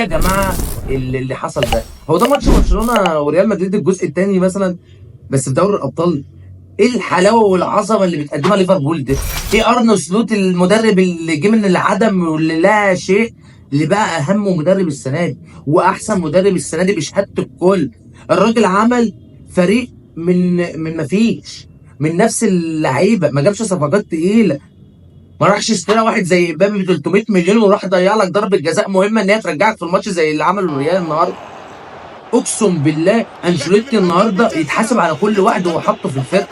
يا جماعه اللي حصل ده؟ هو ده ماتش برشلونه وريال مدريد الجزء الثاني مثلا، بس في دوري الابطال. ايه الحلاوه والعظمه اللي بتقدمها ليفربول ده؟ ايه ارن سلوت المدرب اللي جه من العدم واللي لا شيء، اللي بقى اهم مدرب السنه دي واحسن مدرب السنه دي بشهاده الكل. الراجل عمل فريق من ما فيش، من نفس اللعيبه، ما جابش صفقات تقيله، ما راحش اشترى واحد زي امبابي ب 300 مليون وراح ضيع لك ضربه جزاء مهمه ان هي ترجعك في الماتش زي اللي عمله الريال النهارده. اقسم بالله انشيلوتي النهارده يتحاسب على كل واحد هو حاطه في الفرقه.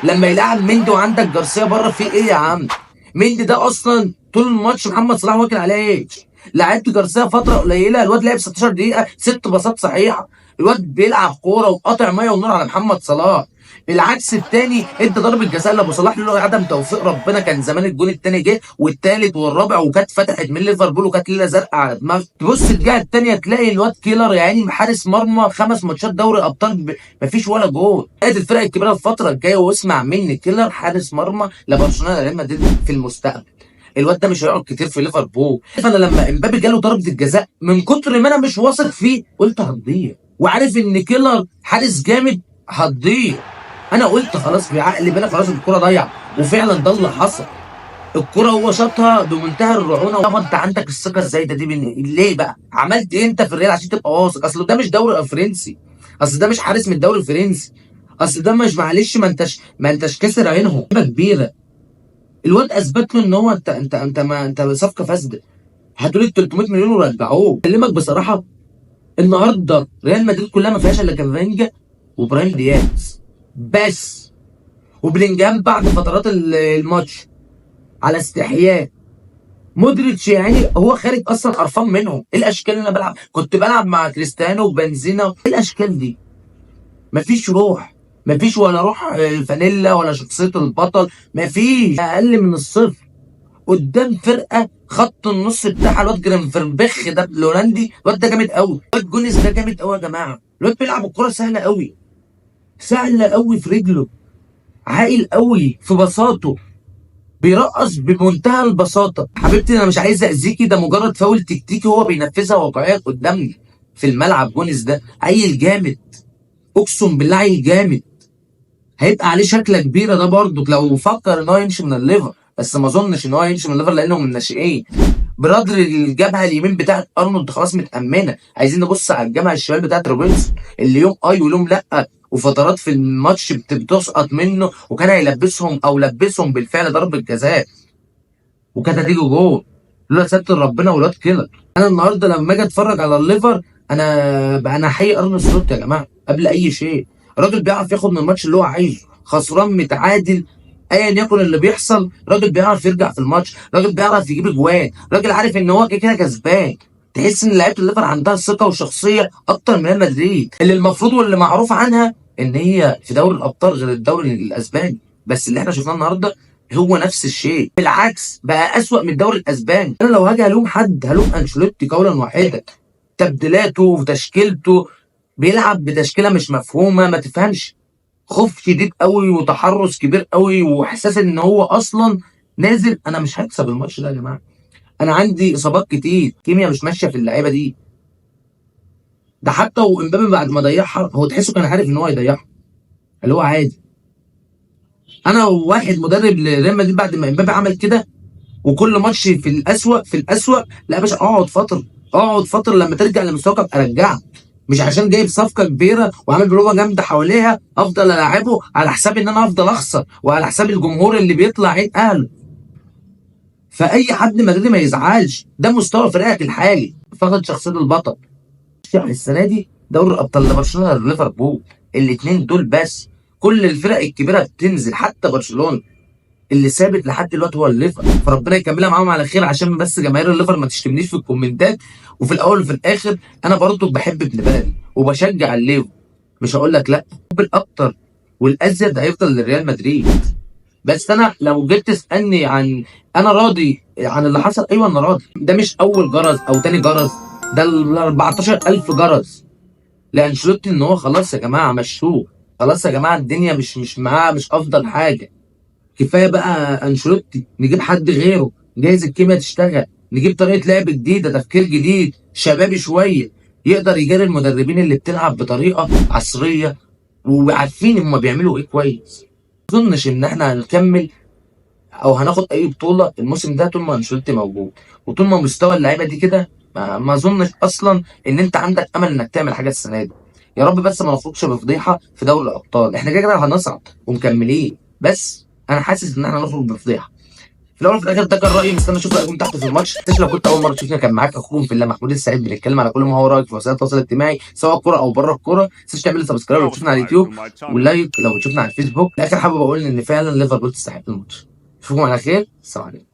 لما يلعب مندي وعندك جارسيا بره، في ايه يا عم؟ مندي ده اصلا طول الماتش محمد صلاح واكل عليه عيش. لعبت جارسيا فتره قليله، الواد لعب 16 دقيقه 6 باصات صحيحه. الواد بيلعب كوره وقاطع ميه ونور على محمد صلاح. العكس الثاني ادى ضربه جزاء لابو صلاح لولا عدم توفيق ربنا كان زمان الجون الثاني جه والثالث والرابع، وكانت فتحت من ليفربول وكانت ليله زرقاء على دماغ. تبص الجهه الثانيه تلاقي الواد كيلر يا عيني حارس مرمى 5 ماتشات دوري ابطال مفيش ولا جول. ادي الفرق الكبيره الفتره الجايه، واسمع مني كيلر حارس مرمى لبرشلونه ريال مدريد في المستقبل. الواد ده مش هيقعد كتير في ليفربول. فانا لما امبابي جاله ضربه الجزاء من كتر ما انا مش واثق فيه قلت هتضيع، وعارف ان كيلر حارس جامد هتضيع. انا قلت خلاص بعقلي بالك خلاص الكوره ضايعه، وفعلا ده اللي حصل. الكوره هو شاطها بمنتهى الرعونه. طب انت عندك الثقه الزايده دي ليه بقى؟ عملت ايه انت في الريال عشان تبقى واثق؟ اصل ده مش دوري فرنسي، اصل ده مش حارس من الدوري الفرنسي، اصل ده مش معلش ما انتش كسر عينهم كبيره. الواد اثبت له ان هو انت صفقه فاسده. هاتوا لي 300 مليون ورجعوه. اكلمك بصراحه، النهارده ريال مدريد كلها ما فيهاش الا كامافينجا وابراهيم دياز بس، وبلينجهام بعد فترات الماتش على استحياء. مودريتش يعني هو خارج اصلا قرفان منهم. ايه الاشكال اللي انا كنت بلعب مع كريستيانو وبنزينا؟ ايه الاشكال دي؟ مفيش روح، مفيش ولا روح الفانيلا ولا شخصيه البطل، مفيش، اقل من الصفر. قدام فرقه خط النص بتاعها الواد جرينفربخ ده الهولندي، الواد ده جامد قوي، الواد جونيس ده جامد قوي يا جماعه. الواد بيلعب الكوره سهله قوي، سهله قوي في رجله، عاقل قوي في بساطه، بيرقص بمنتهى البساطه. حبيبتي انا مش عايز اذيكي، ده مجرد فاول تكتيكي هو بينفذها واقعيه قدامي في الملعب. جونيس ده عيل جامد، اقسم بالله عيل جامد، هيبقى عليه شكله كبيره. ده برضه لو فكر ان هو يمشي من الليفر، بس ما اظنش ان هو يمشي من الليفر لانه من الناشئين. برادر الجبهه اليمين بتاعت ارنولد خلاص متامنه، عايزين نبص على الجبهه الشمال بتاعت روبنسون اللي يوم ويوم لا، وفترات في الماتش بتسقط منه، وكان هيلبسهم او لبسهم بالفعل ضربه جزاء وكانت هتيجي جول لولا ستر ربنا والواد كيلر. انا النهارده لما اجي اتفرج على الليفر انا احيي ارنولد سلوت يا جماعه قبل اي شيء. الراجل بيعرف ياخد من الماتش اللي هو عايزه، خسران متعادل ايا يكن اللي بيحصل، راجل بيعرف يرجع في الماتش، راجل بيعرف يجيب اجوان، راجل عارف ان هو كده كسبان. تحس ان لعيبه الليفر عندها ثقه وشخصيه اكتر من ريال مدريد اللي المفروض واللي معروف عنها ان هي في دوري الابطال غير الدوري الاسباني. بس اللي احنا شفناه النهارده هو نفس الشيء، بالعكس بقى اسوأ من الدوري الاسباني. انا لو هاجي الوم حد هلوم انشيلوتي قولا واحدا. تبديلاته وتشكيلته، بيلعب بتشكيله مش مفهومه، ما تفهمش، خوف شديد قوي وتحرص كبير قوي واحساس ان هو اصلا نازل انا مش هكسب الماتش ده يا جماعه. انا عندي اصابات كتير، كيمياء مش ماشيه في اللعيبه دي. ده حتى وامبابي بعد ما ضيعها هو تحسه كان عارف ان هو هيضيعها، اللي هو عادي. انا واحد مدرب لريال مدريد بعد ما امبابي عمل كده وكل ماتش في الاسوأ في الاسوأ، لا يا باشا اقعد فتره، اقعد فتره لما ترجع لمستواك ابقى رجعك. مش عشان جايب صفقه كبيره وعامل بروفه جامده حواليها افضل العبه على حساب ان انا افضل اخسر وعلى حساب الجمهور اللي بيطلع عين اهله. فاي حد مدريدي ما يزعلش، ده مستوى فريقك الحالي، فقد شخصيه البطل. السنه دي دوري الابطال لبرشلونه وليفربول، الاثنين دول بس. كل الفرق الكبيره بتنزل، حتى برشلونه اللي ثابت لحد دلوقتي هو الليفر. فربنا يكملها معاهم على خير، عشان بس جماهير الليفر ما تشتمنيش في الكومنتات. وفي الاول وفي الاخر انا برضه بحب ابن بلدي وبشجع الليفر، مش هقول لك لا. الاكتر والازيد هيفضل لريال مدريد. بس انا لو جيت تسالني عن انا راضي عن اللي حصل، ايوه انا راضي. ده مش اول جرس او تاني جرس، ده ال 14,000 جرس لانشيلوتي ان هو خلاص يا جماعه مشوه. خلاص يا جماعه الدنيا مش معاه، مش افضل حاجه. كفايه بقى انشيلوتي، نجيب حد غيره جايز الكيمياء تشتغل، نجيب طريقه لعب جديده، تفكير جديد، شبابي شويه يقدر يجاري المدربين اللي بتلعب بطريقه عصريه وعارفين هم بيعملوا ايه كويس. ما اظنش ان احنا هنكمل او هناخد اي بطوله الموسم ده طول ما انشيلوتي موجود، وطول ما مستوى اللعيبه دي كده. ما اظنش اصلا ان انت عندك امل انك تعمل حاجه السنه دي. يا رب بس ما نخرجش بفضيحه في دوري الابطال، احنا كده كده هنصعد ومكملين، بس انا حاسس ان احنا هنخرج بفضيحه. في الاول وفي الاخر ده كان رايي، مستني اشوف رايكم تحت في الماتش. لو كنت اول مره تشوفني كان معاك اخوكم في الله محمود السعيد، بنتكلم على كل ما هو رايك في وسائل التواصل الاجتماعي سواء كوره او بره الكوره. ما تنساش تعمل لي سبسكرايب لو بتشوفنا على اليوتيوب، واللايك لو بتشوفنا على الفيسبوك. في الاخر حابب اقول ان فعلا ليفربول تستحق الماتش. اشوفكم على خير، السلام عليكم.